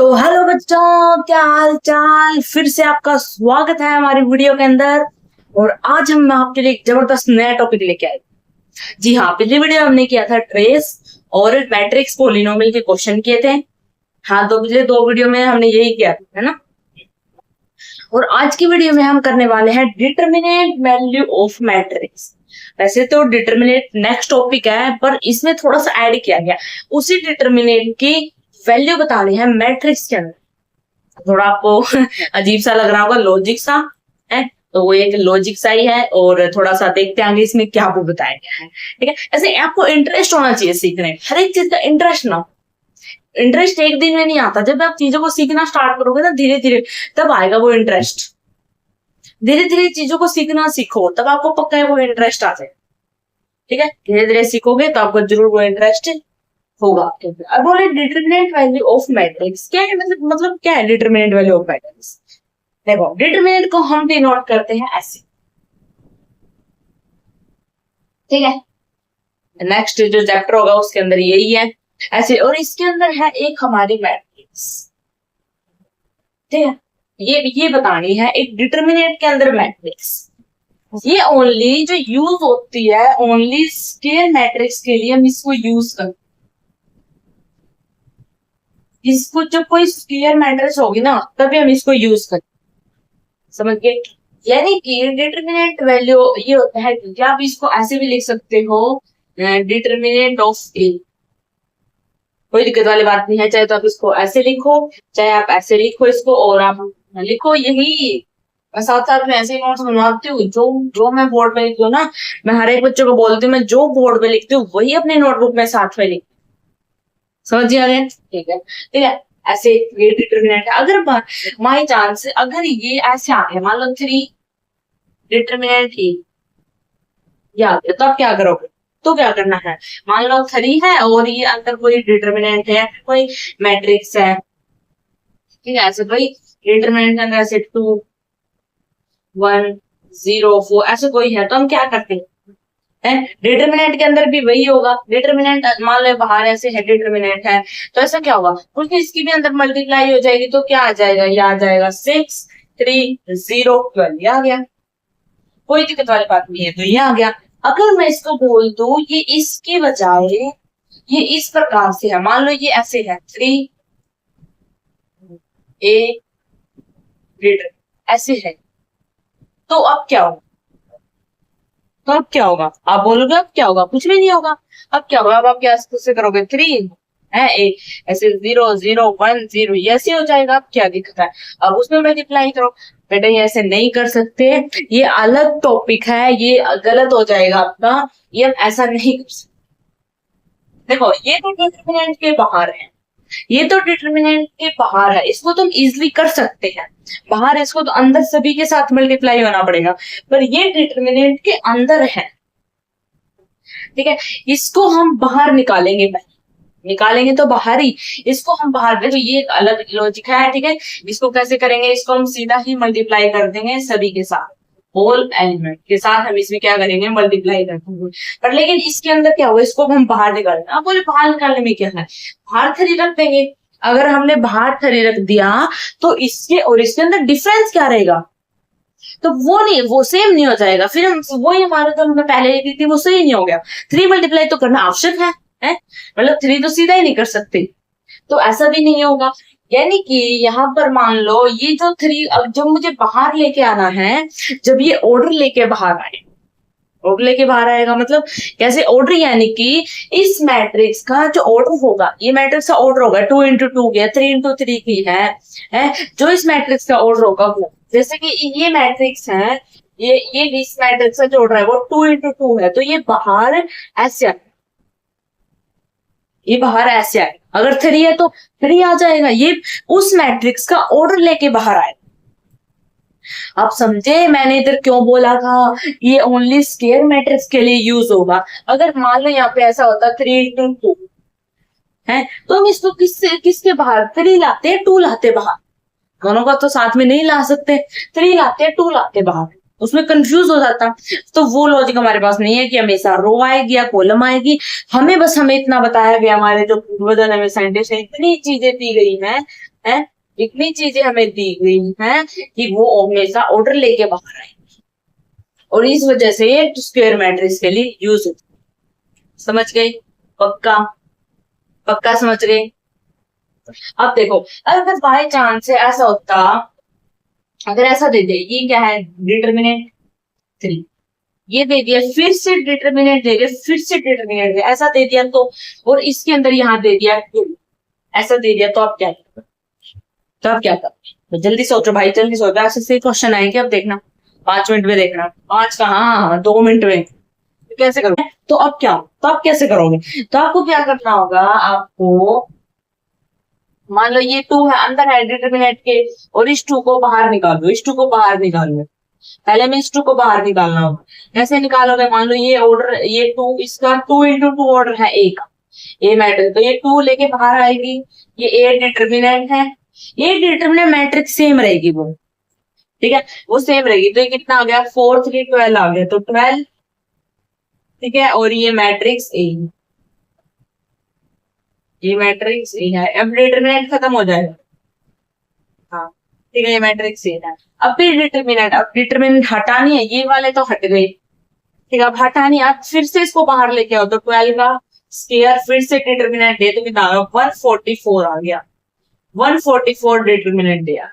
तो हेलो बच्चों, क्या हाल चाल। फिर से आपका स्वागत है हमारी वीडियो के अंदर। और आज हम आपके लिए एक जबरदस्त नया टॉपिक लेके आए। जी हाँ, पिछली वीडियो हमने किया था ट्रेस और मैट्रिक्स पॉलिनोमियल के क्वेश्चन किए थे। हाँ, तो पिछले दो वीडियो में हमने यही किया था, है ना। और आज की वीडियो में हम करने वाले हैं डिटरमिनेट वैल्यू ऑफ मैट्रिक्स। वैसे तो डिटरमिनेट नेक्स्ट टॉपिक है, पर इसमें थोड़ा सा ऐड किया गया। उसी डिटरमिनेट की वैल्यू बतानी है मैट्रिक्स के अंदर। थोड़ा आपको अजीब सा लग रहा होगा, लॉजिक सा है, तो वो एक लॉजिक सा ही है। और थोड़ा सा देखते आगे इसमें क्या वो बताया गया है। ठीक है, ऐसे आपको इंटरेस्ट होना चाहिए सीखने में, हर एक चीज का इंटरेस्ट ना। इंटरेस्ट एक दिन में नहीं आता। जब आप चीजों को सीखना स्टार्ट करोगे ना धीरे धीरे, तब आएगा वो इंटरेस्ट। धीरे धीरे चीजों को सीखना सीखो, तब आपको पक्का है वो इंटरेस्ट आ जाए। ठीक है, धीरे धीरे सीखोगे तो आपको जरूर वो इंटरेस्ट होगा। अब बोले डिटरमिनेंट वैल्यू ऑफ मैट्रिक्स क्या है, मतलब क्या है डिटरमिनेंट वैल्यू ऑफ मैट्रिक्स। देखो, डिटरमिनेंट को हम डिनोट करते हैं ऐसे। ठीक है, नेक्स्ट जो चैप्टर होगा उसके अंदर यही है ऐसे। और इसके अंदर है एक हमारी मैट्रिक्स। ठीक है, ये बतानी है एक डिटरमिनेंट के अंदर मैट्रिक्स। ये ओनली जो यूज होती है ओनली स्केयर मैट्रिक्स के लिए हम इसको यूज करते। इसको जब कोई स्केयर मैट्रिक्स होगी ना तभी हम इसको यूज करते, समझ गए। यानी कि डिटरमिनेंट वैल्यू ये होता है कि आप इसको ऐसे भी लिख सकते हो, डिटरमिनेंट ऑफ ए। कोई दिक्कत वाली बात नहीं है, चाहे तो आप इसको ऐसे लिखो, चाहे आप ऐसे लिखो इसको। और आप लिखो यही, मैं साथ साथ में ऐसे नोट्स बनवाती हूँ। जो मैं बोर्ड पे लिखती हूँ ना, मैं हर एक बच्चे को बोलती हूँ, मैं जो बोर्ड पे लिखती हूँ वही अपने नोटबुक में साथ में लिखती हूँ। समझ आ गया? ठीक है, ठीक है। ऐसे ये डिटरमिनेंट है। अगर बाई चांस अगर ये ऐसे आ गया, मान लो 3 डिटरमिनेंट ही ये आ गया, तो आप क्या करोगे? तो क्या करना है, मान लो 3 है और ये अंदर कोई डिटरमिनेंट है, कोई मैट्रिक्स है। ठीक है, ऐसे कोई डिटरमिनेंट के अंदर ऐसे 2 1 0 4 ऐसे कोई है, तो हम क्या करते हैं, डिटरमिनेंट के अंदर भी वही होगा। डिटरमिनेंट मान लो बाहर ऐसे है, डिटरमिनेंट है, तो ऐसा क्या होगा, क्योंकि इसकी भी अंदर मल्टीप्लाई हो जाएगी, तो क्या आ जाएगा, ये आ जाएगा 6 3 0 12। ये आ गया, कोई दिक्कत वाली बात नहीं है, तो ये आ गया। अगर मैं इसको बोल दूं ये इसके बजाय ये इस प्रकार से है, मान लो ये ऐसे है 3 a ग्रेटर ऐसे है, तो अब क्या होगा, तो अब क्या होगा, आप बोलोगे अब क्या होगा, कुछ भी नहीं होगा। अब क्या होगा, अब आप क्या से करोगे, 3 है ए ऐसे 0 0 1 0 ऐसे हो जाएगा। अब क्या दिक्कत है, अब उसमें मल्टीप्लाई करो। बेटा ये ऐसे नहीं कर सकते, ये अलग टॉपिक है, ये गलत हो जाएगा आपका, ये हम ऐसा नहीं कर सकते। देखो, ये तो डिटरमिनेंट के बाहर है, ये तो डिटरमिनेंट के बाहर है, इसको तुम इजिली कर सकते हैं बाहर, इसको तो अंदर सभी के साथ मल्टीप्लाई होना पड़ेगा, पर ये डिटरमिनेंट के अंदर है। ठीक है, इसको हम बाहर निकालेंगे, निकालेंगे तो बाहर ही, इसको हम बाहर, देखो ये एक अलग लॉजिक है। ठीक है, इसको कैसे करेंगे, इसको हम सीधा ही मल्टीप्लाई कर देंगे सभी के साथ, होल एलिमेंट के साथ हम इसमें क्या करेंगे, मल्टीप्लाई कर देंगे। पर लेकिन इसके अंदर क्या होगा, इसको हम बाहर निकालेंगे। आप बोले बाहर निकालने में क्या है, बाहर 3 रख देंगे। अगर हमने बाहर 3 रख दिया तो इसके और इसके अंदर डिफरेंस क्या रहेगा, तो वो नहीं, वो सेम नहीं हो जाएगा। फिर हम वही हमारे जो हमने पहले लिखी थी वो सही नहीं हो गया। 3 मल्टीप्लाई तो करना आवश्यक है, मतलब 3 तो सीधा ही नहीं कर सकते, तो ऐसा भी नहीं होगा। यानी कि यहाँ पर मान लो ये जो 3 अब जब मुझे बाहर लेके आना है, जब ये ऑर्डर लेके बाहर आए, ऑर्डर लेके बाहर आएगा मतलब कैसे ऑर्डर, यानी कि इस मैट्रिक्स का जो ऑर्डर होगा, ये मैट्रिक्स का ऑर्डर होगा 2 into 2 की है, 3 into 3 की है, जो इस मैट्रिक्स का ऑर्डर होगा वो, जैसे कि ये मैट्रिक्स है, ये इस मैट्रिक्स का जो ऑर्डर है वो 2 into 2 है, तो ये बाहर ऐसे आए, ये बाहर ऐसे आए। अगर 3 है तो 3 आ जाएगा, ये उस मैट्रिक्स का ऑर्डर लेके बाहर आए। आप समझे मैंने इधर क्यों बोला था, ये ओनली स्केयर मैट्रिक्स के लिए यूज होगा। अगर मान लो यहाँ पे ऐसा होता 3 into 2 है, तो हम इसको किसके बाहर 3 लाते, 2 लाते बाहर, दोनों का तो साथ में नहीं ला सकते, 3 लाते 2 लाते बाहर, उसमें कंफ्यूज हो जाता। तो वो लॉजिक हमारे पास नहीं है कि हमेशा रो आएगी या कॉलम आएगी। हमें बस हमें इतना बताया गया, हमारे जो पूर्वजन हमें साइंटिस्ट ने इतनी चीजें दी गई हैं, है, इतनी चीजें हमें दी गई हैं कि वो हमेशा ऑर्डर लेके बाहर आए, और इस वजह से ये स्क्वायर मैट्रिक्स के लिए यूज होती है। समझ गई? पक्का? पक्का समझ गई? अब देखो, अगर बाय चांस से ऐसा होता, अगर ऐसा दे दे, ये क्या है, डिटर्मिनेंट 3, ये दे दिया, फिर से डिटर्मिनेंट दे दिया, फिर से डिटर्मिनेंट दे, ऐसा दे दिया तो, और इसके अंदर यहाँ दे दिया 2, ऐसा दे दिया, तो आप क्या करोगे? तो आप क्या करोगे? तो जल्दी सोचो भाई, जल्दी सोचो, ऐसे से क्वेश्चन आएंगे, अब देखना, 5 मिनट में देखना, 5 का, हाँ 2 मिनट में। तो कैसे करोगे? तो अब क्या, तो आप कैसे करोगे? तो आपको क्या करना होगा, आपको मान लो ये 2 है, अंदर है डिटर्मिनेंट के, और इस 2 को बाहर निकालो, इस 2 को बाहर निकालो, पहले में इस 2 को बाहर निकालना होगा। कैसे निकालोगे? मान लो ये ऑर्डर, ये 2, इसका 2 into 2 ऑर्डर है ए का, ए मैट्रिक्स, तो ये 2 लेके बाहर आएगी, ये ए डिटर्मिनेंट है, ये डिटर्मिनेंट मैट्रिक्स सेम रहेगी वो, ठीक है, वो सेम रहेगी, तो ये कितना आ गया, 4 3 12 आ गया, तो 12, ठीक है, और ये मैट्रिक्स ए, ये मैट्रिक्स ए है, अब डिटर्मिनेंट खत्म हो जाएगा, हाँ, ठीक है, ये मैट्रिक्स ए है। अब फिर डिटर्मिनेंट, अब डिटर्मिनेंट हटानी है, ये वाले तो हट गए, ठीक है, अब हटानी है, अब फिर से इसको बाहर लेके आओ, तो 12 का स्क्वायर, फिर से डिटर्मिनेंट दे, तो कितना आ गया, 144 आ गया, 144 डिटर्मिनेंट दिया,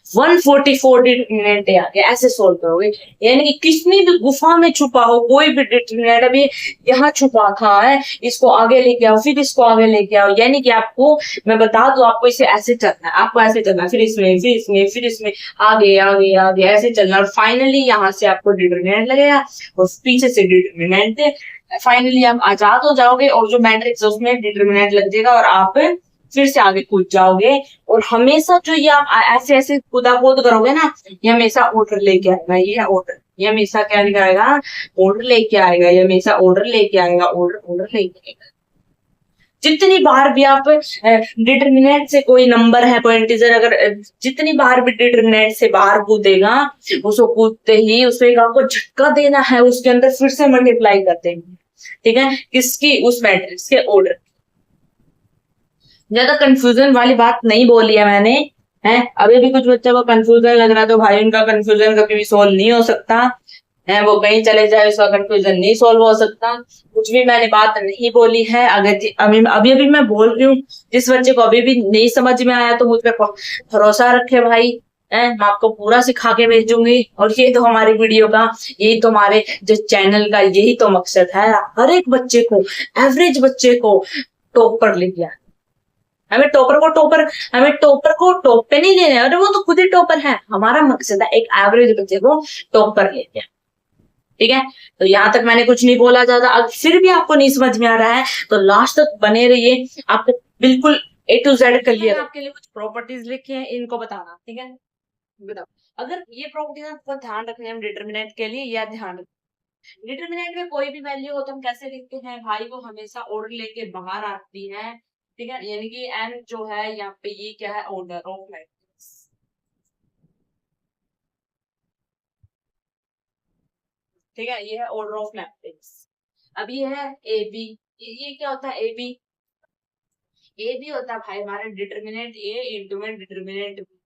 144 डिटर्मिनेंट आ गया, ऐसे सोल्व करोगे। यानी कि कितनी भी गुफा में छुपा हो कोई भी डिटर्मिनेंट, अभी यहाँ छुपा था है, इसको आगे लेके आओ, फिर इसको आगे लेके आओ, यानी कि आपको मैं बता दूं, आपको इसे ऐसे चलना है, आपको ऐसे चलना है, फिर इसमें, फिर इसमें, फिर इसमें, आगे आगे आगे ऐसे चलना, और फाइनली यहाँ से आपको डिटर्मिनेंट लगेगा, और पीछे से डिटर्मिनेंट, फाइनली आप आजाद हो जाओगे, और जो मैट्रिक्स है उसमें डिटर्मिनेंट लग जाएगा, और आप फिर से आगे कूद जाओगे। और हमेशा जो ये आप ऐसे ऐसे कूदा कूद करोगे ना, ये हमेशा ऑर्डर लेके आएगा, ये ऑर्डर, ये हमेशा क्या लेके आएगा, ऑर्डर लेके आएगा, ये हमेशा ऑर्डर लेके आएगा, ऑर्डर ऑर्डर लेके आएगा। जितनी बार भी आप डिटर्मिनेंट से कोई नंबर है, कोई इंटीजर, अगर जितनी बार भी डिटर्मिनेंट से बाहर कूदेगा, उसको कूदते ही उसको आपको झटका देना है, उसके अंदर फिर से मल्टीप्लाई करते हैं, ठीक है, किसकी, उस मैट्रिक्स के ऑर्डर। ज्यादा कंफ्यूजन वाली बात नहीं बोली है मैंने, है, अभी भी कुछ बच्चों को कंफ्यूजन लग रहा है, तो भाई उनका कंफ्यूजन कभी भी सोल्व नहीं हो सकता है, वो कहीं चले जाए, उसका कंफ्यूजन नहीं सोल्व हो सकता। कुछ भी मैंने बात नहीं बोली है, अगर अभी अभी अभी मैं बोल रही हूँ, जिस बच्चे को अभी भी नहीं समझ में आया तो मुझ पर भरोसा रखे भाई, है, मैं आपको पूरा सिखा के भेजूंगी, और ये तो हमारी वीडियो का, यही तो हमारे जो चैनल का यही तो मकसद है, हर एक बच्चे को, एवरेज बच्चे को टॉप पर ले गया। हमें टॉपर को टॉप पे नहीं लेना है, अरे वो तो खुद ही टॉपर है, हमारा मकसद है एक एवरेज बच्चे को टॉप पर लेके, ठीक है। तो यहाँ तक मैंने कुछ नहीं बोला ज्यादा, अब फिर भी आपको नहीं समझ में आ रहा है तो लास्ट तक बने रहिए, आपको बिल्कुल A to Z क्लियर। आपके लिए कुछ प्रॉपर्टीज लिखे हैं, इनको बताना, ठीक है, बताओ। अगर ये प्रॉपर्टीज आपको ध्यान रखने हम डिटर्मिनेंट के लिए, या ध्यान रखें, डिटर्मिनेंट में कोई भी वैल्यू हो तो हम कैसे लिखते हैं भाई, वो हमेशा ऑर्डर लेके बाहर आती है, ठीक है, यानी कि एन जो है यहाँ पे, ये क्या है, ऑर्डर ऑफ मैट्रिक्स, ठीक है, ये है ऑर्डर ऑफ मैट्रिक्स। अब ये है ए बी, ये क्या होता है, ए बी, ए बी होता है भाई हमारा डिटर्मिनेंट ए इंटू में डिटर्मिनेंट बी,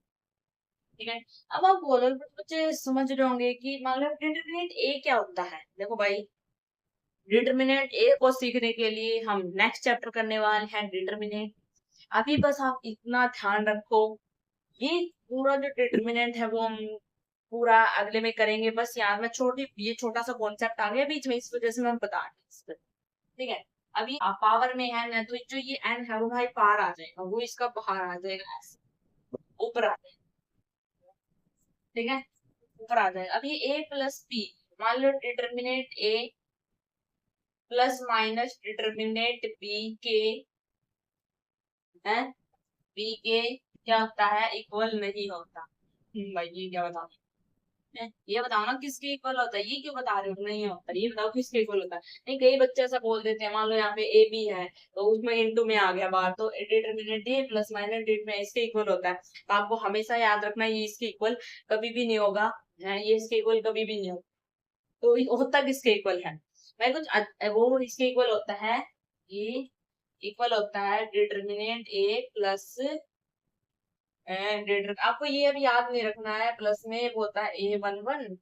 ठीक है। अब आप बोलो, बच्चे समझ रहे होंगे कि मतलब डिटर्मिनेंट ए क्या होता है, देखो भाई, डिटर्मिनेंट ए को सीखने के लिए हम नेक्स्ट चैप्टर करने वाले हैं डिटर्मिनेंट। अभी बस आप इतना ध्यान रखो, ये पूरा जो डिटर्मिनेंट है वो हम पूरा अगले में करेंगे, बस यहाँ में ये छोटा सा कॉन्सेप्ट आ गया बीच में, इस वजह से मैं बता रही हूँ, ठीक है। अभी पावर में है ना, तो जो ये एन है वो भाई पार आ जाएगा, वो इसका बाहर आ जाएगा, ऐसे ऊपर आ जाएगा, ठीक है, ऊपर आ जाएगा। अभी ए प्लस बी, मान लो डिटर्मिनेंट ए प्लस माइनस डिटर्मिनेंट बी के, है, बी के क्या होता है, इक्वल नहीं होता। भाई ये क्या बताओ, ये बताओ ना किसके इक्वल होता है, ये क्यों बता रहे हो नहीं होता, ये बताओ किसके इक्वल होता है। नहीं, कई बच्चे ऐसा बोल देते हैं, मान लो यहाँ पे ए बी है, तो उसमें इंटू में आ गया बाहर, तो डिटर्मिनेंट ए प्लस माइनस डिट में इसके इक्वल होता है, तो आपको हमेशा याद रखना है, ये इसके इक्वल कभी भी नहीं होगा, है, ये इसके इक्वल कभी भी नहीं होगा। तो होता किसके इक्वल है भाई, कुछ वो इसके इक्वल होता है, ये इक्वल होता है डिटर्मिनेंट ए प्लस आपको ये अभी याद नहीं रखना है, प्लस में वो होता है A11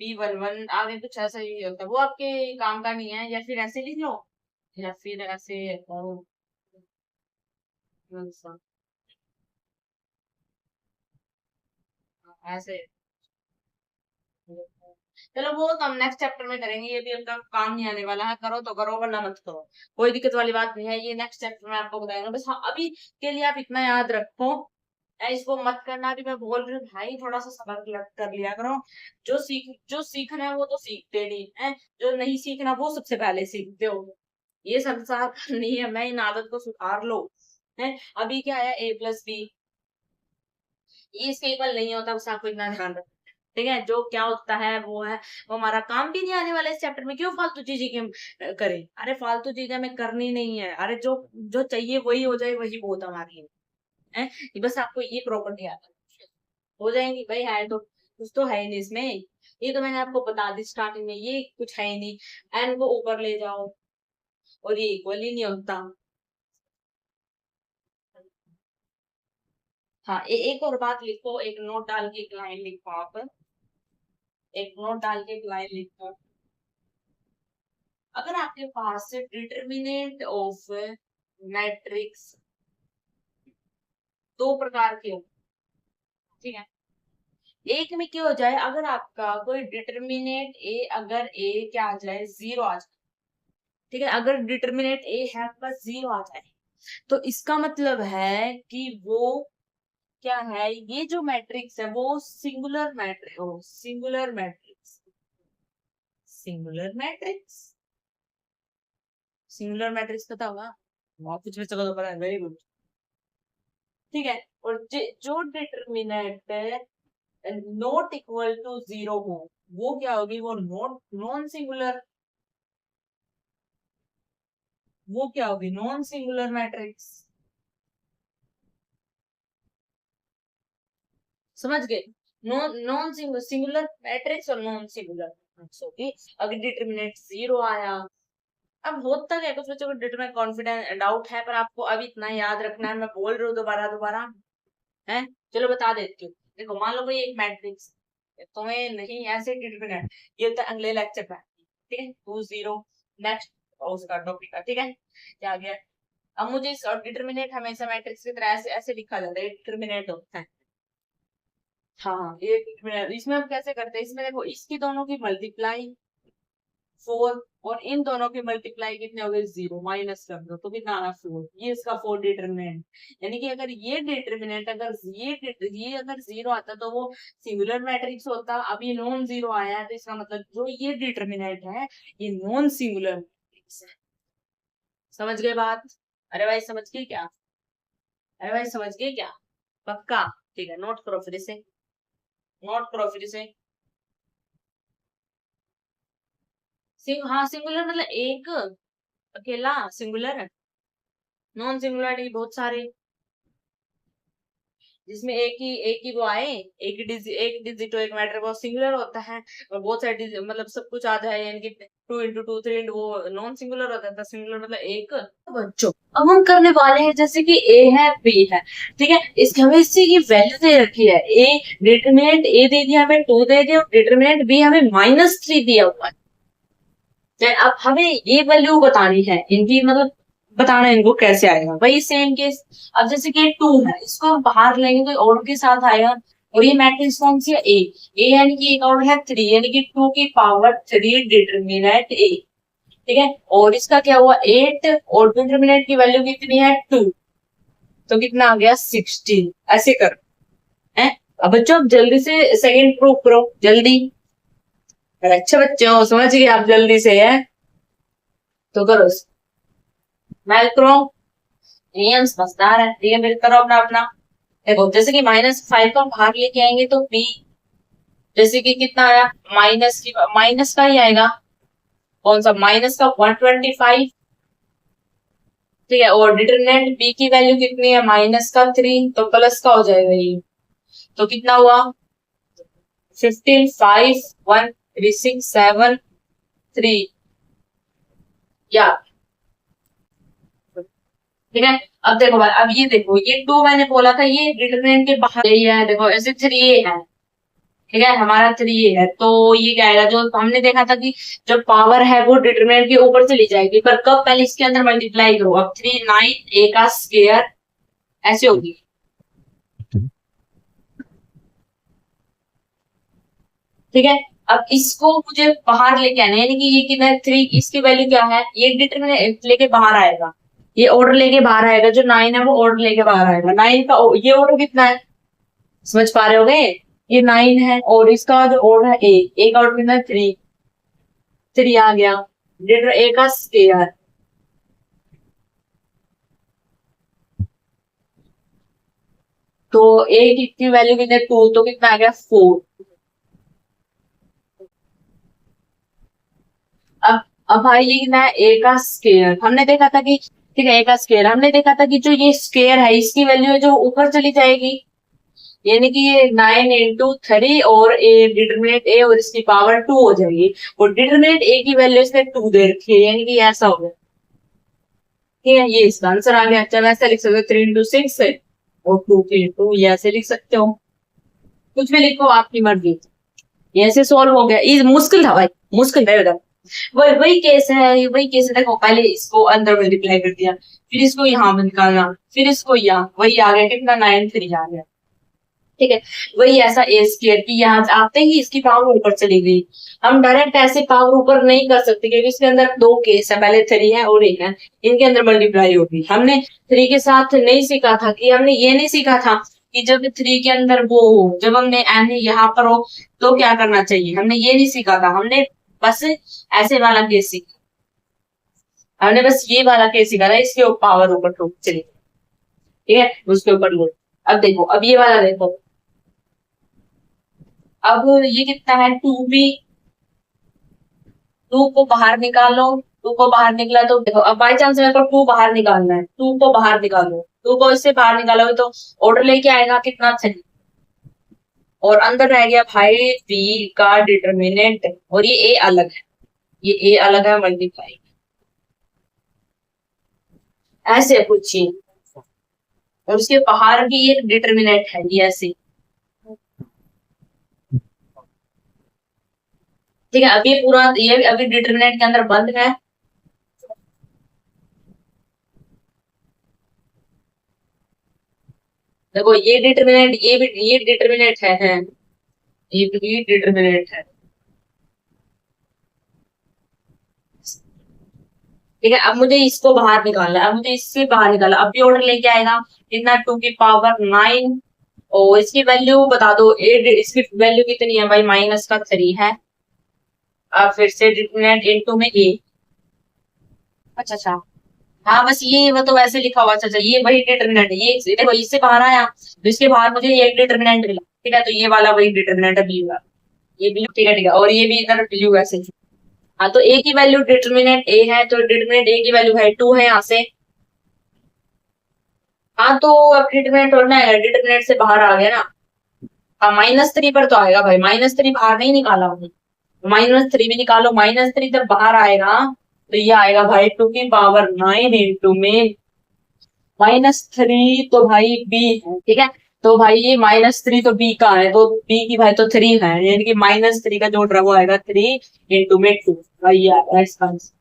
B11, आगे कुछ ऐसा ही होता है, वो आपके काम का नहीं है। या फिर ऐसे लिख लो, या फिर ऐसे कौन सा, ऐसे। चलो वो तो हम नेक्स्ट चैप्टर में करेंगे, ये भी अपना काम नहीं आने वाला है, करो तो करो वरना मत करो, कोई दिक्कत वाली बात नहीं है, ये नेक्स्ट चैप्टर में आपको बताएंगे। बस हाँ, अभी के लिए आप इतना याद रखो, इसको मत करना। भी मैं बोल रही हूँ भाई, थोड़ा सा सबर कर लिया करो। जो सीखना है वो तो सीखते नहीं है, जो नहीं सीखना वो सबसे पहले सीखते हो। ये संसार नहीं है, मैं इन आदत को सुधार लो। है अभी क्या है, A+B, ये स्टेबल नहीं होता, बस आपको इतना ध्यान रखना। ठीक है, जो क्या होता है वो है, वो हमारा काम भी नहीं आने वाला इस चैप्टर में। क्यों फालतू चीजें क्यों करें, अरे फालतू चीजें हमें करनी नहीं है, अरे जो जो चाहिए वही हो जाए, वही बहुत हमारे लिए है। बस आपको ये प्रॉपर्टी आता हो जाएंगी भाई, है तो कुछ तो है ही नहीं इसमें, ये तो मैंने आपको बता दी स्टार्टिंग में, ये कुछ है ही नहीं। एन को ऊपर ले जाओ और ये इक्वल ही नहीं होता। हाँ, एक और बात लिखो, एक नोट डाल के एक लाइन लिखो आप, एक नोट डाल के एक लाइन लिखो। अगर आपके पास डिटर्मिनेंट ऑफ मैट्रिक्स दो प्रकार के हो, ठीक है, एक में क्या हो जाए, अगर आपका कोई डिटर्मिनेंट ए, अगर ए क्या आ जाए, जीरो आ जाए, ठीक है, अगर डिटर्मिनेंट ए है आपका जीरो आ जाए, तो इसका मतलब है कि वो क्या है, ये जो मैट्रिक्स है वो सिंगुलर मैट्रिक्स, ओ singular matrix, singular matrix, singular matrix पता होगा, कुछ भी चलो तो पता है, वेरी गुड। ठीक है, और जो determinant not equal to zero हो, वो क्या होगी, वो नॉन सिंगुलर, वो क्या होगी, नॉन सिंगुलर मैट्रिक्स। समझ गए, नॉन नॉन सिंगुलर मैट्रिक्स और नॉन सिंगुलर मैट्रिक्स होगी अगर डिटर्मिनेंट जीरो आया। अब होता है कुछ बच्चों को डिटरमिनेंट कॉन्फिडेंस डाउट है, पर आपको अभी इतना याद रखना है, मैं बोल रही हूँ दोबारा दोबारा, है। चलो बता देती हूँ, देखो मान लो कोई एक मैट्रिक्स, तुम्हें नहीं ऐसे डिटरमिनेंट, ये तो अगले लेक्चर में, ठीक है, 2 0 नेक्स्ट उसका टॉपिक का, ठीक है, क्या आ गया। अब मुझे इस डिटरमिनेंट हमेशा मैट्रिक्स की तरह ऐसे ऐसे लिखा जाता है, डिटरमिनेंट होता है। हाँ, ये डिटरमिनेंट इसमें हम कैसे करते हैं, इसमें देखो इसकी दोनों की मल्टीप्लाई 4, और इन दोनों की मल्टीप्लाई कितने हो गए, 0, माइनस कर दो तो कितना आना 4, ये इसका 4 डिटरमिनेंट। यानी कि अगर ये डिटरमिनेंट, अगर ये अगर 0 आता तो वो सिंगुलर मैट्रिक्स होता, अब ये नॉन 0 आया है, तो इसका मतलब जो ये डिटरमिनेंट है ये नॉन सिंगुलर मैट्रिक्स है। समझ गए बात, अरे भाई समझ गए क्या, अरे भाई समझ गए क्या, पक्का, ठीक है, नोट करो फिर से, नोट करो फिर से। हाँ, सिंगुलर मतलब एक अकेला सिंगुलर, नॉन सिंगुलर बहुत सारे, जिसमें एक ही वो आए, एक डिजिट हो, एक मैटर वो सिंगुलर होता है, और बहुत सारे मतलब सब कुछ आता है, यानी कि 2 into 2 3 into वो नॉन सिंगुलर होता है, सिंगुलर मतलब एक। बच्चों अब हम करने वाले हैं, जैसे कि ए है बी है, ठीक है, इसकी हमें इसी की वैल्यू दे रखी है, ए डिटरमिनेंट ए दे दिया हमें 2 दे दिया, और डिटरमिनेंट बी हमें -3 दिया हुआ है। अब हमें ये वैल्यू बतानी है इनकी, मतलब बताना है इनको कैसे आएगा, वही सेम केस। अब जैसे कि 2 है, इसको हम बाहर लेंगे तो और के साथ आएगा, और ये मैट्रिक्स कौन सी है, ए यानी कि एक और है 3, यानी कि 2 की पावर 3 डिटरमिनेंट ए, ठीक है, और इसका क्या हुआ 8, और डिटरमिनेंट की वैल्यू कितनी है 2, तो कितना आ गया 16, ऐसे कर है। अब बच्चों अब जल्दी से सेकंड प्रूफ करो जल्दी, अच्छा बच्चों समझ गए आप जल्दी से, है तो करो। मैक्रो, नियम समझदार है, ठीक है, फिर करो अपना अपना। देखो जैसे कि -5 को हम बाहर लेके आएंगे तो बी, जैसे कि कितना आया, माइनस का ही आएगा, कौन सा माइनस का 125, ठीक है, और डिटरमिनेंट बी की वैल्यू कितनी है, -3, तो प्लस का हो जाएगा ये, तो कितना हुआ 15 5 1 3 6 7 3, या ठीक है। अब देखो भाई, अब ये देखो, ये 2 मैंने बोला था, ये डिटरमिनेंट के बाहर यही है, देखो ऐसे 3 है, ठीक है, हमारा 3 है, तो ये क्या आएगा, जो हमने देखा था कि जो पावर है वो डिटरमिनेंट के ऊपर चली जाएगी, पर कब, पहले इसके अंदर मल्टीप्लाई करो, अब 3 9 ए का स्क्वायर ऐसे होगी, ठीक है। अब इसको मुझे बाहर लेके आना है, यानी कि ये कितना 3, इसकी वैल्यू क्या है, ये डिटरमिनेंट लेके बाहर आएगा, ये ऑर्डर लेके बाहर आएगा, जो 9 है वो ऑर्डर लेके बाहर आएगा, 9 का ये ऑर्डर कितना है, समझ पा रहे होगे, ये 9 है, और इसका जो ऑर्डर है ए का ऑर्डर कितना है 3, 3 आ गया, डिटर ए का स्क्वायर, तो ए की वैल्यू कितनी है 2, तो कितना आ गया 4। अब भाई ये कितना है ए का स्क्वायर, हमने देखा था कि, ठीक है, ए का स्क्वायर हमने देखा था कि जो ये स्क्वायर है इसकी वैल्यू है जो ऊपर चली जाएगी, यानी कि ये 9 इंटू 3 और ए डिटरमिनेंट ए और इसकी पावर 2 हो जाएगी, और डिटरमिनेंट ए की वैल्यू इसने 2 दे रखी है, यानी कि ऐसा हो गया, ठीक है, ये इसका आंसर आ गया। अच्छा, वैसे लिख सकते हो 3 इंटू 6 है और 2 इंटू, ये ऐसे लिख सकते हो, कुछ भी लिखो आपकी मर्जी, ये ऐसे सॉल्व हो गया। ये मुश्किल था भाई, मुश्किल था बेटा, वही वही केस है, वही केस है, देखो पहले इसको अंदर मल्टीप्लाई कर दिया, फिर इसको यहाँ में निकालना, फिर इसको यहाँ, वही आ गया कितना 9 3 आ गया, ठीक है। वही ऐसा ए स्क्वायर की यहाँ आते ही इसकी पावर ऊपर चली गई, हम डायरेक्ट ऐसे पावर ऊपर नहीं कर सकते, क्योंकि इसके अंदर 2 केस है, पहले 3 है और 1 है, इनके अंदर मल्टीप्लाई होगी। हमने 3 के साथ नहीं सीखा था, कि हमने ये नहीं सीखा था कि जब 3 के अंदर वो हो, जब हमने एन यहाँ पर हो तो क्या करना चाहिए, हमने ये नहीं सीखा था, हमने बस ऐसे वाला केस सीखा, हमने बस ये वाला केस सीखा था, इसके पावर ऊपर तो चली, ठीक है, उसके ऊपर लोड। अब देखो, अब ये वाला देखो, अब ये कितना है 2b, 2 को बाहर निकालो, 2 को बाहर निकला तो देखो, अब बाई चांस मेरे को 2 बाहर निकालना है, 2 को बाहर निकालो, 2 को इससे बाहर निकालोगे तो ऑर्डर लेके आएगा कितना 3, और अंदर रह गया भाई बी का डिटरमिनेंट, और ये ए अलग है, ये ए अलग है, मल्टीप्लाई ऐसे कुछ चीज, और उसके बाहर भी एक डिटरमिनेंट है, ये ऐसे, ठीक है। अभी पूरा ये अभी डिटरमिनेंट के अंदर बंद है, देखो ये डिटरमिनेंट, ये डिटरमिनेंट है, ये भी डिटरमिनेंट है, ठीक है। अब मुझे इसको बाहर निकालना है, अब मुझे इससे बाहर निकालना, अब भी ऑर्डर लेके आएगा कितना 2 की पावर 9, और इसकी वैल्यू बता दो, इसकी वैल्यू कितनी है भाई, माइनस का 3 है। अब फिर से डिटरमिनेंट इनटू में ए, अच्छा अच्छा, हाँ बस ये वो तो वैसे लिखा हुआ, अच्छा अच्छा, ये वही डिटरमिनेंट है, ये देखो इससे बाहर आया तो इसके बाहर मुझे ये एक डिटरमिनेंट मिला, ठीक है, तो ये वाला वही डिटरमिनेंट है ब्लू का, ये ब्लू, ठीक है ठीक है, और ये भी इधर ब्लू ऐसे, हाँ तो ए की वैल्यू डिटरमिनेंट ए है, तो डिटरमिनेंट ए की वैल्यू है 2 है यहाँ से, हाँ तो अब डिटरमिनेंट और ना डिटरमिनेंट से बाहर आ गया ना, हाँ -3 पर तो आएगा भाई, -3 बाहर नहीं निकाला हमने, -3 भी निकालो, -3 जब बाहर आएगा तो ये आएगा भाई 2 की पावर 9 इंटू में -3, तो भाई बी है, ठीक है, तो भाई ये -3 तो बी का है, तो बी की भाई तो 3 है, यानी कि -3 का जो ऑर्डर वो आएगा 3 इंटू में 2, भाई ये आएगा इसका आंसर।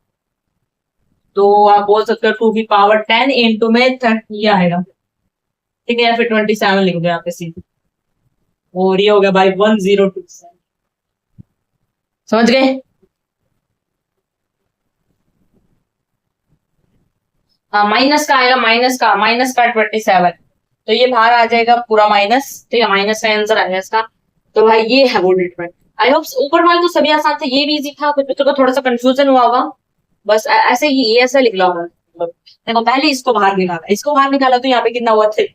तो आप बोल सकते हो 2 की पावर 10 इंटू में 30 ये आएगा, ठीक है, या फिर 27 लिख दो यहाँ पे सीधे, और ये हो गया भाई 1027, समझ गए, हाँ माइनस का आएगा, माइनस का 27, तो ये बाहर आ जाएगा पूरा माइनस, ठीक है, माइनस का आंसर आएगा इसका, तो भाई ये है वो ट्रीटमेंट। आई होप ऊपर वाले तो सभी आसान थे, ये भी इजी था, कुछ बच्चों को थोड़ा सा कंफ्यूजन हुआ होगा, बस ऐसे ही ये ऐसा लिख लो होगा, देखो पहले इसको बाहर निकाला, इसको बाहर निकाला तो यहाँ पे कितना हुआ 3,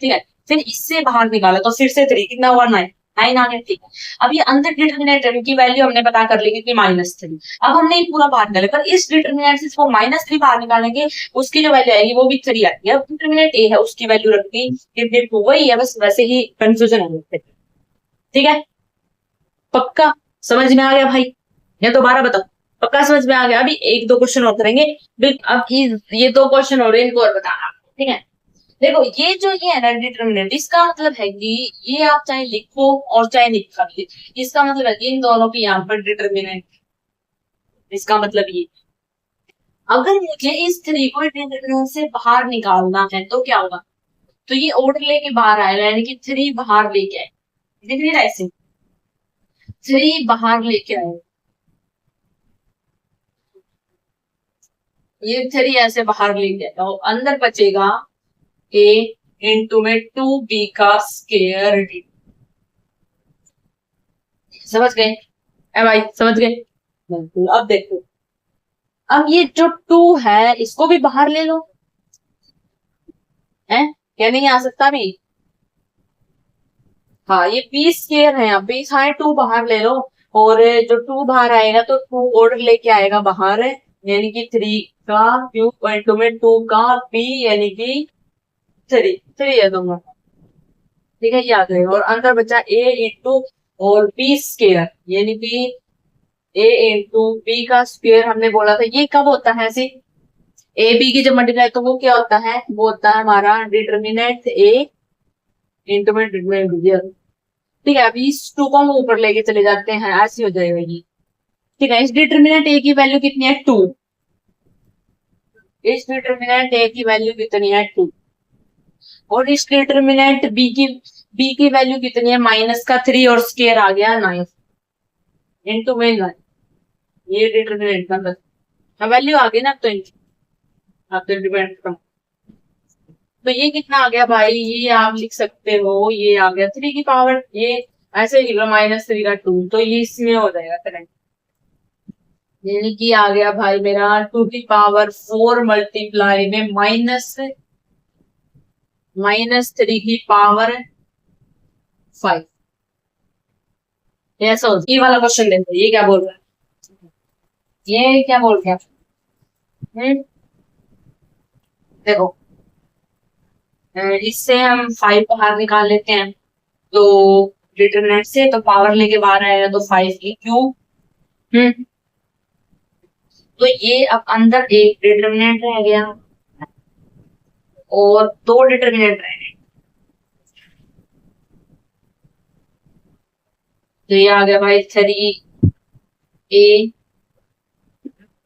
ठीक है, फिर इससे बाहर निकाला तो फिर से 3, कितना हुआ 9, 9 आ गया, ठीक है। अब ये अंदर डिटरमिनेंट की वैल्यू हमने पता कर ली कि -3, अब हमने पूरा बाहर निकाला, पर इस डिटरमिनेंट से इसको -3 बाहर निकालेंगे, उसकी जो वैल्यू आएगी वो भी 3 आएगी, अब डिटरमिनेंट ए है उसकी वैल्यू रख दी, फिर वही है, बस वैसे ही कंफ्यूजन है, ठीक है, पक्का समझ में आ गया भाई, या दोबारा बताओ, पक्का समझ में आ गया। अभी 1 2 क्वेश्चन और करेंगे, अब ये 2 क्वेश्चन और इनको और बताना, ठीक है। देखो ये है ना डिटर्मिनेंट, इसका मतलब है कि ये आप चाहे लिखो और चाहे निकालो, इसका मतलब है कि इन दोनों की यहाँ पर डिटर्मिनेंट, इसका मतलब ये। अगर मुझे इस थ्री को डिटर्मिनेंट से बाहर निकालना है तो क्या होगा, तो ये ऑर्डर लेके बाहर आएगा, यानी कि थ्री बाहर लेके आए, दिख नहीं रहा ऐसे, थ्री बाहर लेके आए, ये थ्री ऐसे बाहर लेके आएगा और अंदर बचेगा ए इंटू में टू बी का स्केयर डी। समझ गए? ए भाई समझ गए? बिल्कुल। अब देखो, अब ये जो टू है इसको भी बाहर ले लो, है क्या नहीं आ सकता भी? हाँ ये बी स्केयर है, बी साइड टू बाहर ले लो, और जो टू बाहर आएगा तो टू ऑर्डर लेके आएगा बाहर, यानी कि थ्री का क्यूब इंटू में टू का बी, यानी कि थ्री, थ्री है दोनों। ठीक है, याद है। और अंदर बचा ए इंटू और बी स्केयर, यानी कि ए इंटू बी का स्क्वायर हमने बोला था, ये कब होता है ऐसे, ए बी की जब मल्टीप्लाई तो वो क्या होता है, वो होता है हमारा डिटर्मिनेंट ए इंटू में डिटर्मिनेंट बी। ठीक है, अभी इस टू को हम ऊपर लेके चले जाते हैं, ऐसे हो जाएगा ये। ठीक है, इस डिटर्मिनेंट ए की वैल्यू कितनी है, टू। इस डिटर्मिनेंट ए की वैल्यू कितनी है, टू। और इस डिटर्मिनेंट बी की वैल्यू कितनी है, माइनस का थ्री और स्केयर आ गया नाइन इंटू में नाइन, ये डिटर्मिनेंट का बस वैल्यू आ गई ना, तो आप तो डिपेंड करो। तो ये कितना आ गया भाई, ये आप लिख सकते हो, ये आ गया थ्री की पावर, ये ऐसे लिख लो माइनस थ्री का टू, तो ये इसमें हो जाएगा करंट, यानी कि आ गया भाई मेरा टू की पावर फोर मल्टीप्लाई में माइनस थ्री की पावर फाइव। ऐसा हो, ये वाला क्वेश्चन देखो, ये क्या बोल रहा है, ये क्या बोल रहा है। देखो, इससे हम फाइव बाहर निकाल लेते हैं, तो डिटरमिनेंट से तो पावर लेके बाहर आएगा तो फाइव की क्यूब। तो ये अब अंदर एक डिटरमिनेंट रह गया और दो डिटरमिनेंट रह गए, तो ये आ गया भाई थ्री ए।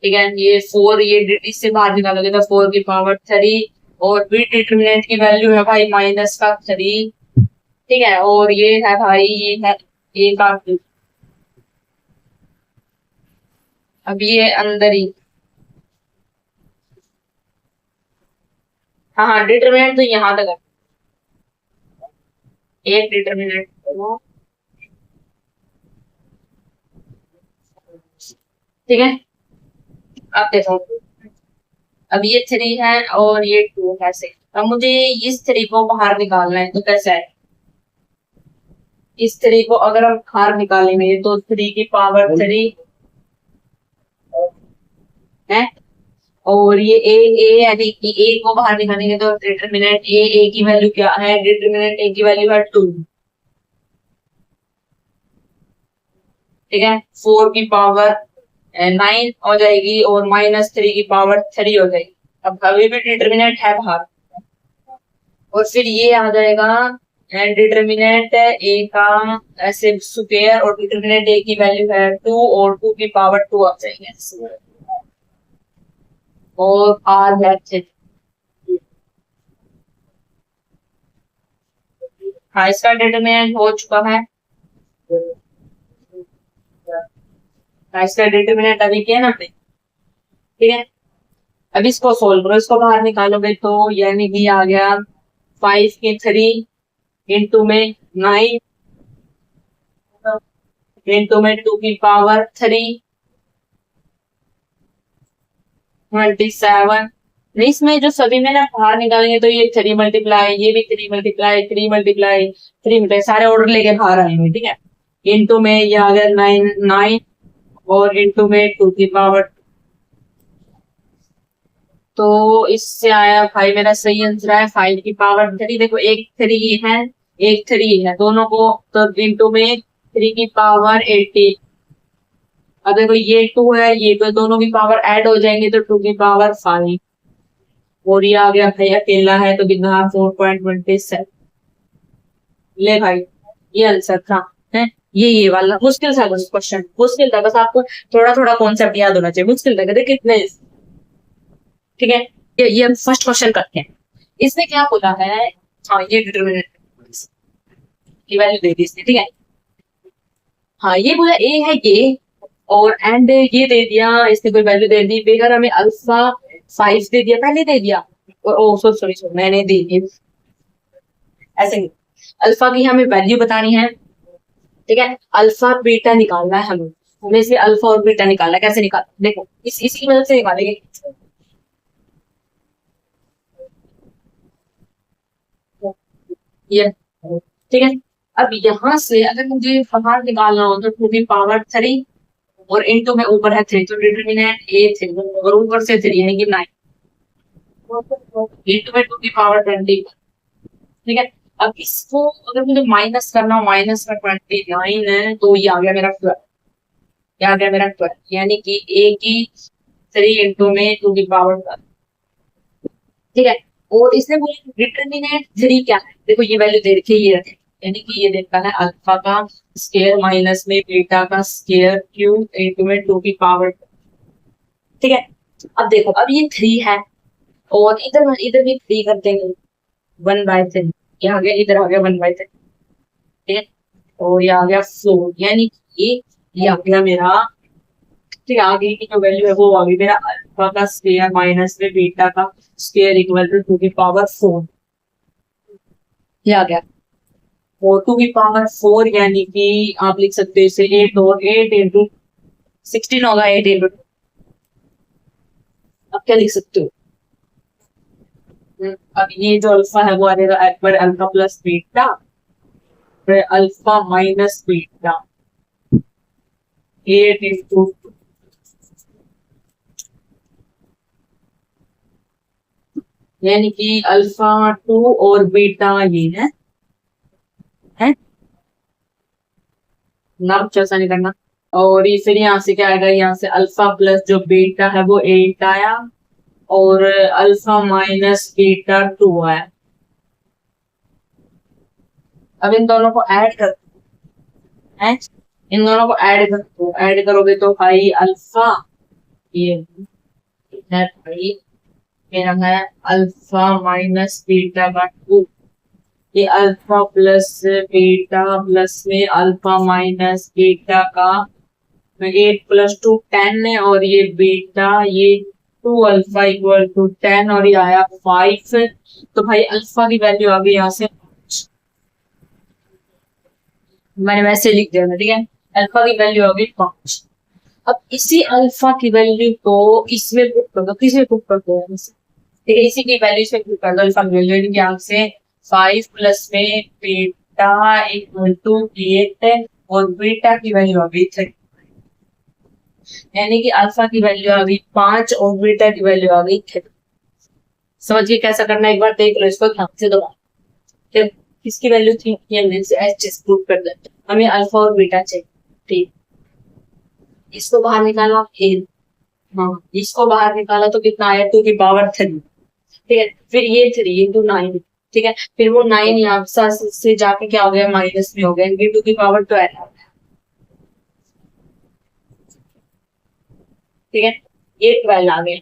ठीक है, ये फोर, ये इससे बाहर निकालोगे तो फोर की पावर थ्री, और बी डिटरमिनेंट की वैल्यू है भाई माइनस का थ्री। ठीक है, और ये है भाई, ये है ए का क्यूब। अब ये अंदर ही, हाँ हाँ डिटरमिनेंट तो यहाँ तक है, एक डिटरमिनेंट। ठीक है, अब देखो, अब ये थ्री है और ये टू है से, अब मुझे इस थ्री को बाहर निकालना है, तो कैसे है, इस थ्री को अगर हम बाहर निकालेंगे तो थ्री की पावर थ्री है, और ये ए यानी कि ए को बाहर निकालेंगे तो डिटरमिनेंट ए की वैल्यू क्या है, डिटरमिनेंट ए की वैल्यू है टू। ठीक है, फोर की पावर नाइन हो जाएगी और माइनस थ्री की पावर थ्री हो जाएगी। अब अभी भी डिटरमिनेंट है बाहर, और फिर ये आ जाएगा डिटरमिनेंट ए का ऐसे स्क्वायर, और डिटरमिनेंट ए की वैल्यू है टू और टू की पावर टू आ जाएगी, और आर है थ्री। हाँ इसका डिटरमिनेंट हो चुका है, हाँ इसका डिटरमिनेंट अभी क्या है ना, ठीक है। अब इसको सोल्व करो, इसको बाहर निकालोगे तो यानी कि आ गया फाइव की थ्री इंटू में नाइन इंटू में टू की पावर थ्री 27। इसमें जो सभी में ना बाहर निकालेंगे तो ये थ्री मल्टीप्लाई, ये भी three multiply, three multiply, three multiply, सारे ऑर्डर लेके बाहर आएंगे। ठीक है, इंटू में ये आ गया नाइन नाइन, और इंटू में टू की पावर, तो इससे आया भाई मेरा सही आंसर है फाइव की पावर थ्री। देखो एक थ्री है, एक थ्री है, दोनों को तो इंटू में थ्री की पावर 80। अब देखो ये टू है, ये तो दोनों की पावर ऐड हो जाएंगे तो टू की पावर फाइव। और ये आ गया भाई अकेला है तो कितना 4.27। ले भाई, ये आंसर था। है ये वाला मुश्किल था, बस क्वेश्चन मुश्किल था, बस आपको थोड़ा थोड़ा कॉन्सेप्ट याद होना चाहिए। मुश्किल था, कहते कितने। ठीक है, ये हम फर्स्ट क्वेश्चन करते हैं। इसने क्या बोला है, हाँ ये डिटरमिनेंट की वैल्यू दे दी इसने, ठीक है। हाँ ये बोला ए है ये, और एंड ये दे दिया इसने, कोई वैल्यू दे दी बेहर, हमें अल्फा 5 दे दिया, पहले दे दिया। और ओ सॉरी सॉरी सॉरी, मैंने दे दी ऐसे नहीं। अल्फा की हमें वैल्यू बतानी है, ठीक है। अल्फा बीटा निकालना है हमें, हमें से अल्फा और बीटा निकालना है। कैसे निकाल, देखो इसी की मदद से निकालेंगे। ये ठीक है। अब यहाँ से अगर मुझे बाहर निकालना हो तो 2 की पावर 3, और इंटू में ऊपर है 3, तो डिटरमिनेंट ए 3 और ऊपर से 3 यानी कि 9, इंटू में 2 की पावर 20। ठीक है। अब इसको अगर मुझे माइनस करना हो, माइनस में 29 है, तो ये आ गया मेरा 12, ये आ गया मेरा 12, यानी कि ए की 3 इंटू में 2 की पावर 12। ठीक है। और इसने बोला डिटरमिनेंट 3 क्या है, देखो ये वैल्यू दे रखी है, ये रखे, यानी कि ये देखता है अल्फा का स्केयर माइनस में बीटा का स्केयर क्यूब इंटू में 2 की पावर। ठीक है। अब देखो, अब ये 3 है, और इधर इधर भी 3 कर देंगे, 1/3, ये आ गया, इधर आ गया 1/3। ठीक है। और ये आ गया 4, यानी कि ये आ गया मेरा, ठीक है, आगे की जो वैल्यू है वो आ गई मेरा अल्फा का स्क्वायर माइनस में बीटा का स्क्वायर इक्वल टू 2 की पावर 4। ये आ गया, और 2 की पावर 4 यानी कि आप लिख सकते हो इसे 8, और 8 इंटू 16 होगा, 8 इंटू, अब क्या लिख सकते हो। अब ये जो अल्फा है वो आ जाएगा एक अल्फा प्लस बीटा, फिर अल्फा माइनस बीटा, 8 इंटू, यानी कि अल्फा 2 और बीटा ये है ना, कुछ ऐसा नहीं करना। और ये फिर यहाँ से क्या आएगा, यहाँ से अल्फा प्लस जो बीटा है वो 8 आया, और अल्फा माइनस बीटा 2 आया। अब इन दोनों को ऐड कर, हैं, इन दोनों को ऐड कर दो, ऐड करोगे तो भाई अल्फा, ये है भाई मेरा है अल्फा माइनस बीटा 2, ये अल्फा प्लस बीटा प्लस में अल्फा माइनस बीटा का 8 + 2 10 है, और ये बीटा ये 2 अल्फा = 10, और ये आया 5। तो भाई अल्फा की वैल्यू आ गई यहाँ से, मैंने वैसे लिख दिया था, ठीक है। अल्फा की वैल्यू आ गई 5। अब इसी अल्फा की वैल्यू को इसमें पुट कर दो, किसमें पुट कर दो, ठीक है, इसी की वैल्यू इसमें पुट कर दो, अल्फा की वैल्यू यहाँ से 5 प्लस में बीटा इक्वल टू 8, और बीटा की वैल्यू आ गई 3, यानी कि अल्फा की वैल्यू आ गई 5 और बीटा की वैल्यू आ गई 3। समझिए कैसा करना है, एक बार देख लो इसको ध्यान से दोबारा। फिर किसकी वैल्यू थी, ये हमने से एच पुट कर देते, हमें अल्फा और बीटा चाहिए। ठीक, इसको बाहर निकाला फिर, हाँ इसको बाहर निकाला तो कितना आया, 2 की पावर 3। ठीक है, फिर ये 3 × 9, ठीक है, फिर वो 9 यहाँ से जाके क्या हो गया, माइनस में हो गया, ये 2 की पावर 12। ठीक है, ये 12 आ गया।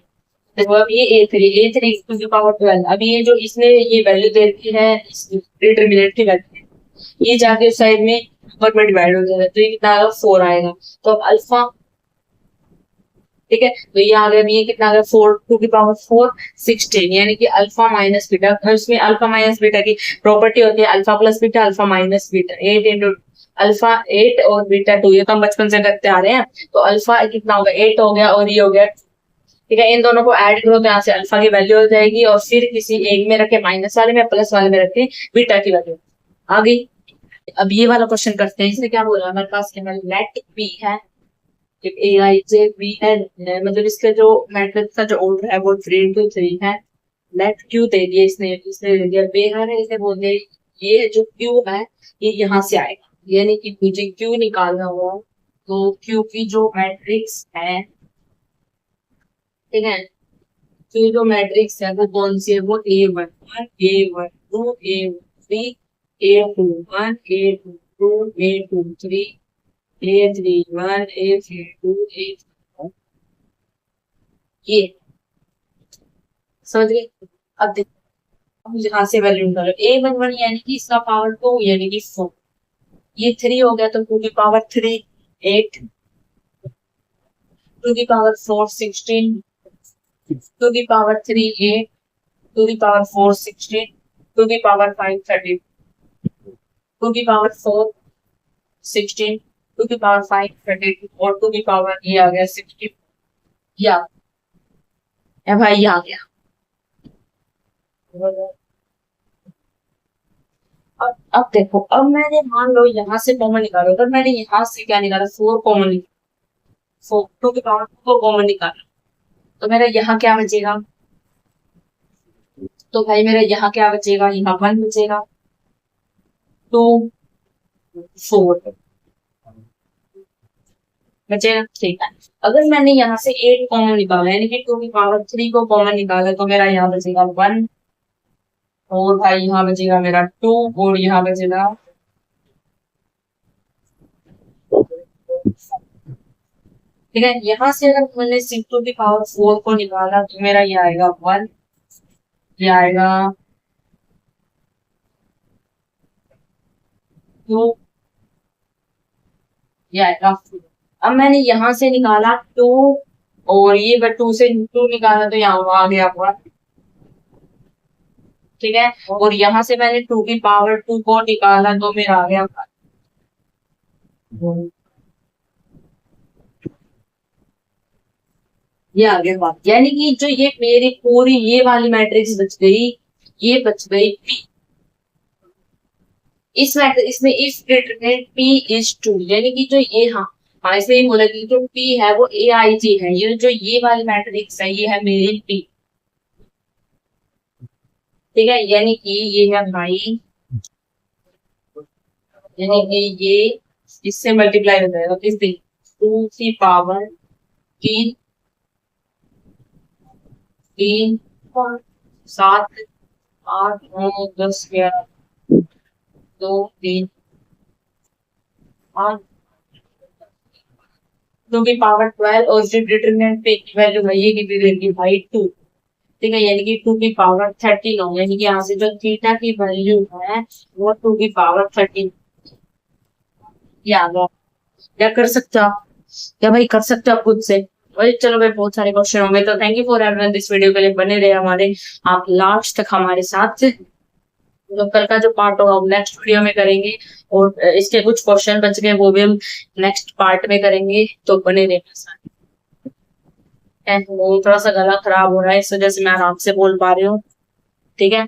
देखो अब ये ए थ्री 2 की पावर 12, अब ये जो इसने ये वैल्यू दे रखी है डिटरमिनेंट की वैल्यू, ये जाके साइड में ऊपर में डिवाइड हो जाएगा, तो ये कितना आएगा, 4 आएगा। तो अब अल्फा, ठीक है, तो ये आ गया, ये कितना आ गया, 4 2 की पावर 4 16, यानी कि अल्फा माइनस बीटा, उसमें अल्फा माइनस बीटा की प्रॉपर्टी होती है alpha plus beta alpha minus beta, 8 into alpha 8 और बीटा 2, ये तो हम बचपन से करते आ रहे हैं। तो अल्फा कितना होगा, 8 हो गया, और ये हो गया, ठीक है, इन दोनों को ऐड करो तो यहाँ से अल्फा की वैल्यू हो जाएगी, और फिर किसी एक में रखे माइनस वाले में, प्लस वाले में रखे बीटा की वैल्यू आ गई। अब ये वाला क्वेश्चन करते हैं, इसने क्या बोला, हमारे पास लेट बी है, ए आई जे बी है, मतलब इसका जो मैट्रिक्स का जो ऑर्डर है वो 3 × 3 है। लेट क्यू दे दिया इसने, दे दिया बेहर है, इसे बोल दे ये जो क्यू है ये यहाँ से आएगा, यानी कि मुझे क्यू निकालना हो तो क्यू की जो मैट्रिक्स है, ठीक है, तो ये जो मैट्रिक्स है वो कौन सी है, वो A11, A12, A13, A21, A22, A23, A31, A32, A34, ये समझ गए। अब देखो, अब यहाँ से वैल्यू निकालो। A11 यानी कि इसका पावर 2 यानी कि 4, ये 3 हो गया तो 2 की पावर 3 8, 2 की पावर 4 16, 2 की पावर 3 8, 2 की पावर 4 16, 2 की पावर 5 30, 2 की पावर 4 16, 2 की पावर 5 32 और 2 की पावर ये आ गया 60, या भाई ये आ गया। अब देखो, अब मैंने मान लो यहाँ से कॉमन निकालो, अगर मैंने यहाँ से क्या निकाला 4 कॉमन निकाला, 4 2 की पावर 2 को कॉमन निकाला, तो मेरा यहाँ क्या बचेगा, तो भाई मेरा यहाँ क्या बचेगा, यहाँ 1 बचेगा, 2 4 बचेगा, ठीक है। अगर मैंने यहाँ से 8 कॉमन निकाला यानी कि 2 की पावर 3 को कॉमन निकाला, तो मेरा यहाँ बचेगा 1, और भाई यहाँ बचेगा मेरा 2, और यहाँ बचेगा ठीक है। यहाँ से अगर मैंने 6 की पावर 4 को निकाला तो मेरा ये आएगा 1, ये आएगा 2, ये आएगा 4। अब मैंने यहाँ से निकाला 2, और ये 2 से 2 निकाला तो यहाँ आ गया 1, ठीक है। और यहाँ से मैंने 2 की पावर 2 को निकाला तो मेरा आ गया 1, ये आ गया बात। यानी कि जो ये मेरी पूरी ये वाली मैट्रिक्स बच गई, ये बच गई P। इस मैट्रिक्स इसमें इफ डिटरमिनेंट P इज 2, यानी कि जो ये हाँ इसलिए बोला कि जो P है वो AIG है, ये जो ये वाली मैट्रिक्स है ये है मेरी P, ठीक है। यानी कि ये है भाई, यानी कि ये इससे मल्टीप्लाई हो जाएगा, किससे 2 की पावर 3 3 7 8 9 10 11 2 3 8, 2 की पावर 12, और जो डिटरमिनेंट पे की वैल्यू है ये कितनी देगी भाई 2, ठीक है। यानी कि 2 की पावर 13, यानी कि यहाँ से जो थीटा की वैल्यू है वो 2 की पावर 13, ये आ गया। क्या कर सकते हो आप, क्या भाई कर सकते हो आप खुद से। वही चलो भाई, बहुत सारे क्वेश्चन होंगे, तो thank you for everyone, this video के लिए बने रहे हमारे आप लास्ट तक हमारे साथ। तो कल का जो पार्ट होगा वो नेक्स्ट वीडियो में करेंगे, और इसके कुछ क्वेश्चन बच गए वो भी हम नेक्स्ट पार्ट में करेंगे, तो बने रहना साथ। वो थोड़ा सा गला खराब हो रहा है, इस वजह से मैं आराम से बोल पा रही हूँ, ठीक है।